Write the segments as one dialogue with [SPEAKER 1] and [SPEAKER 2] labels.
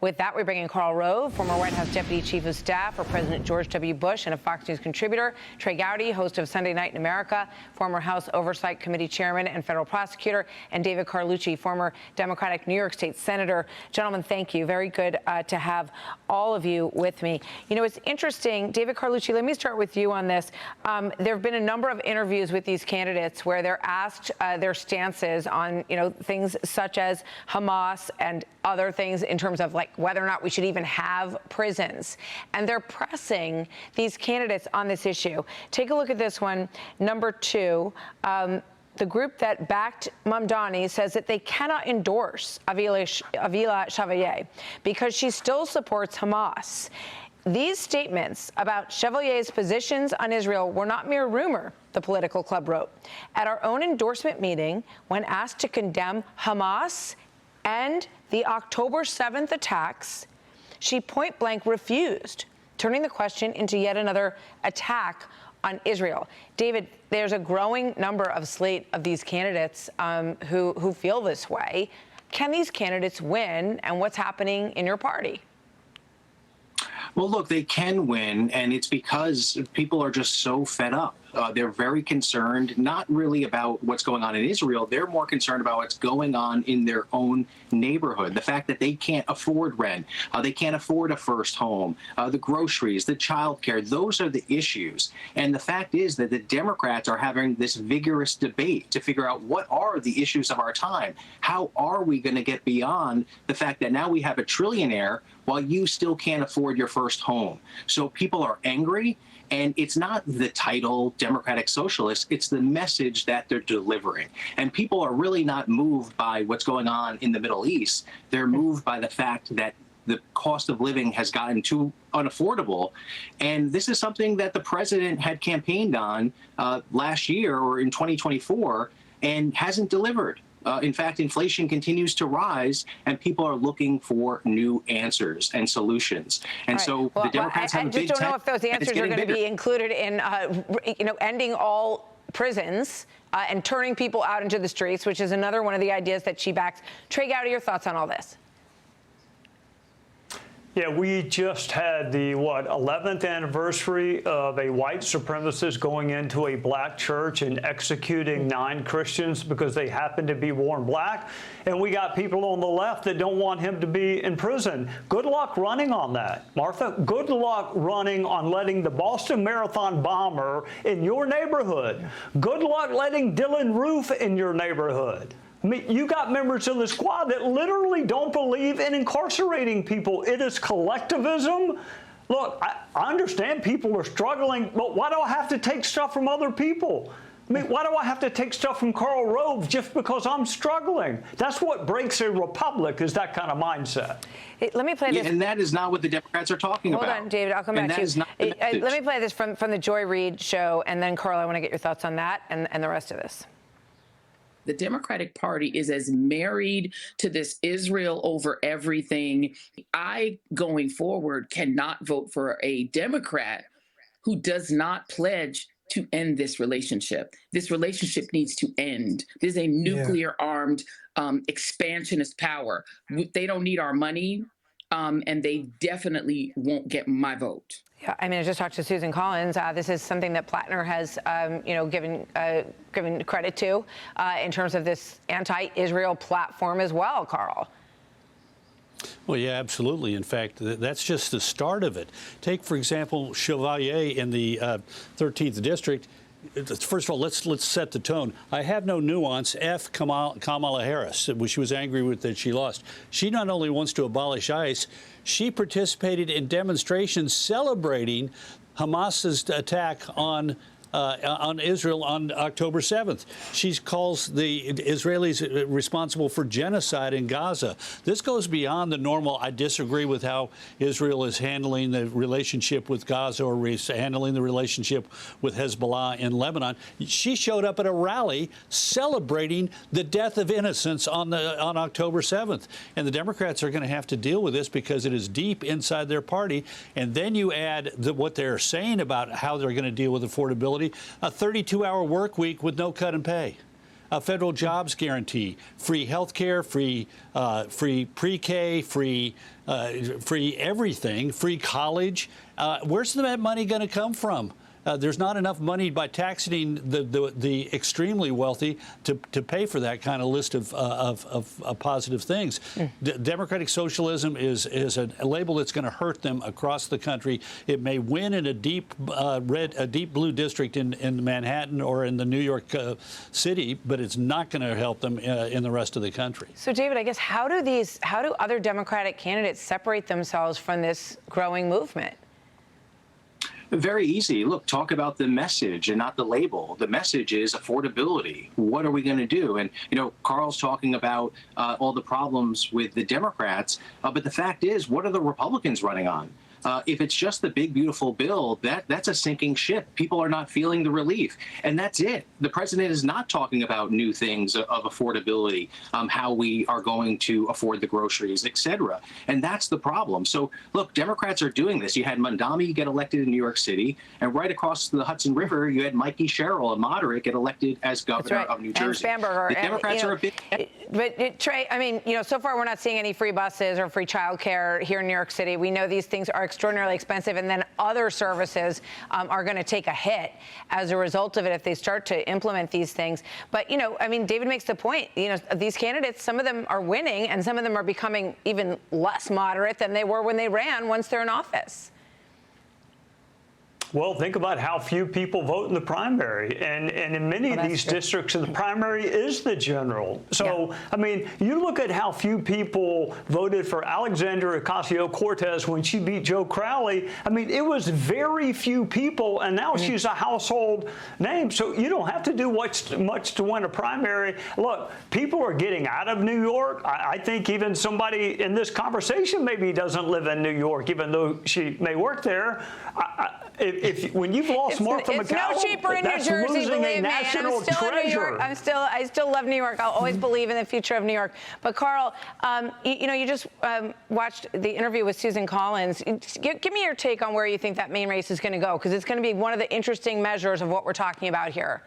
[SPEAKER 1] With that, we bring in Karl Rove, former White House Deputy Chief of Staff for President George W. Bush and a Fox News contributor, Trey Gowdy, host of Sunday Night in America, former House Oversight Committee Chairman and federal prosecutor, and David Carlucci, former Democratic New York State Senator. Gentlemen, thank you. Very good to have all of you with me. You know, it's interesting. David Carlucci, let me start with you on this. There have been a number of interviews with these candidates where they're asked their stances on, things such as Hamas and other things in terms of like whether or not we should even have prisons. And they're pressing these candidates on this issue. Take a look at this one. Number 2, the group that backed Mamdani says that they cannot endorse Avila Chevalier because she still supports Hamas. These statements about Chevalier's positions on Israel were not mere rumor, the political club wrote. At our own endorsement meeting, when asked to condemn Hamas and the October 7th attacks, she point-blank refused, turning the question into yet another attack on Israel. David, there's a growing number of slate of these candidates who feel this way. Can these candidates win, and what's happening in your party?
[SPEAKER 2] Well, look, they can win, and it's because people are just so fed up. They're very concerned, not really about what's going on in Israel. They're more concerned about what's going on in their own neighborhood. The fact that they can't afford rent, they can't afford a first home, the groceries, the child care, those are the issues. And the fact is that the Democrats are having this vigorous debate to figure out what are the issues of our time. How are we going to get beyond the fact that now we have a trillionaire while you still can't afford your first home? So people are angry. And it's not the title, Democratic Socialists, it's the message that they're delivering. And people are really not moved by what's going on in the Middle East. They're moved by the fact that the cost of living has gotten too unaffordable. And this is something that the president had campaigned on last year or in 2024 and hasn't delivered. In fact, inflation continues to rise, and people are looking for new answers and solutions. And so the Democrats have a big
[SPEAKER 1] I just don't know if those answers are going to be included in, ending all prisons and turning people out into the streets, which is another one of the ideas that she backs. Trey Gowdy, your thoughts on all this?
[SPEAKER 3] Yeah, we just had the, 11th anniversary of a white supremacist going into a black church and executing 9 Christians because they happen to be worn black. And we got people on the left that don't want him to be in prison. Good luck running on that, Martha. Good luck running on letting the Boston Marathon bomber in your neighborhood. Good luck letting Dylan Roof in your neighborhood. I mean, you got members of the squad that literally don't believe in incarcerating people. It is collectivism. Look, I understand people are struggling, but why do I have to take stuff from other people? I mean, why do I have to take stuff from Karl Rove just because I'm struggling? That's what breaks a republic, is that kind of mindset.
[SPEAKER 1] Let me play this.
[SPEAKER 2] And that is not what the Democrats are talking about.
[SPEAKER 1] Hold on, David. I'll come back to you. Let me play this from the Joy Reid show, and then, Karl, I want to get your thoughts on that and the rest of this.
[SPEAKER 4] The Democratic Party is as married to this Israel over everything. I, going forward, cannot vote for a Democrat who does not pledge to end this relationship. This relationship needs to end. This is a nuclear-armed expansionist power. They don't need our money, and they definitely won't get my vote.
[SPEAKER 1] Yeah, I mean, I just talked to Susan Collins. This is something that Plattner has, given credit to in terms of this anti-Israel platform as well, Karl.
[SPEAKER 5] Well, yeah, absolutely. In fact, that's just the start of it. Take, for example, Chevalier in the 13th District. First of all, let's set the tone. I have no nuance. F. Kamala Harris, which she was angry with that she lost. She not only wants to abolish ICE, she participated in demonstrations celebrating Hamas's attack on Israel on October 7th. She calls the Israelis responsible for genocide in Gaza. This goes beyond the normal, I disagree with how Israel is handling the relationship with Gaza or handling the relationship with Hezbollah in Lebanon. She showed up at a rally celebrating the death of innocents on October 7th. And the Democrats are going to have to deal with this because it is deep inside their party. And then you add what they're saying about how they're going to deal with affordability. A 32-hour work week with no cut in pay. a federal jobs guarantee, free health care, free pre-K, free everything, free college. Where's that money going to come from? There's not enough money by taxing the extremely wealthy to pay for that kind of list of positive things. Democratic socialism is a label that's going to hurt them across the country. It may win in a deep blue district in Manhattan or in the New York City, but it's not going to help them in the rest of the country.
[SPEAKER 1] So, David, I guess how do other Democratic candidates separate themselves from this growing movement?
[SPEAKER 2] Very easy. Look, talk about the message and not the label. The message is affordability. What are we going to do? And, Carl's talking about all the problems with the Democrats. But the fact is, what are the Republicans running on? If it's just the big, beautiful bill, that's a sinking ship. People are not feeling the relief. And that's it. The president is not talking about new things of affordability, how we are going to afford the groceries, et cetera. And that's the problem. So, look, Democrats are doing this. You had Mondami get elected in New York City, and right across the Hudson River, you had Mikey Sherrill, a moderate, get elected as governor of New Jersey.
[SPEAKER 1] And Spamberger.
[SPEAKER 2] The Democrats are a big...
[SPEAKER 1] But, Trey, I mean, so far we're not seeing any free buses or free childcare here in New York City. We know these things are extraordinarily expensive, and then other services are going to take a hit as a result of it if they start to implement these things. But, I mean, David makes the point, these candidates, some of them are winning and some of them are becoming even less moderate than they were when they ran once they're in office.
[SPEAKER 3] Well, think about how few people vote in the primary. And in many of these districts, the primary is the general. So, I mean, you look at how few people voted for Alexandria Ocasio-Cortez when she beat Joe Crowley. I mean, it was very few people, and now she's a household name. So you don't have to do much to win a primary. Look, people are getting out of New York. I think even somebody in this conversation maybe doesn't live in New York, even though she may work there. When you've lost Martha McCallum,
[SPEAKER 1] it's no cheaper in New Jersey, believe me. And I'm still in New York. I still love New York. I'll always believe in the future of New York. But Carl, you just watched the interview with Susan Collins. Give me your take on where you think that main race is going to go, because it's going to be one of the interesting measures of what we're talking about here.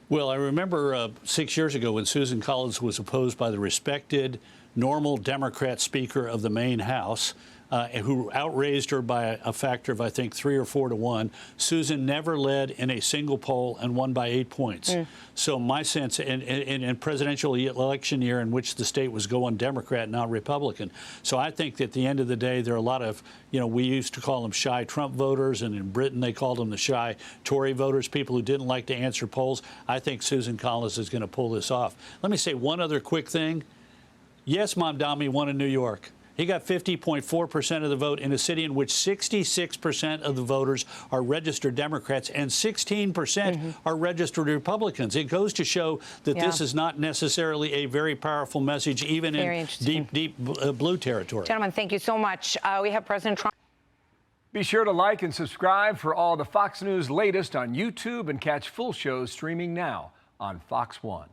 [SPEAKER 5] Well, I remember 6 years ago when Susan Collins was opposed by the respected, normal Democrat Speaker of the Maine House, who outraised her by a factor of, I think, 3 or 4 to 1. Susan never led in a single poll and won by 8 points. So my sense, in presidential election year in which the state was going Democrat, not Republican. So I think that at the end of the day, there are a lot of, we used to call them shy Trump voters, and in Britain they called them the shy Tory voters, people who didn't like to answer polls. I think Susan Collins is going to pull this off. Let me say one other quick thing. Yes, Mondami won in New York. He got 50.4% of the vote in a city in which 66% of the voters are registered Democrats and 16% are registered Republicans. It goes to show that this is not necessarily a very powerful message, even in deep blue territory.
[SPEAKER 1] Gentlemen, thank you so much. We have President Trump.
[SPEAKER 6] Be sure to like and subscribe for all the Fox News latest on YouTube, and catch full shows streaming now on Fox One.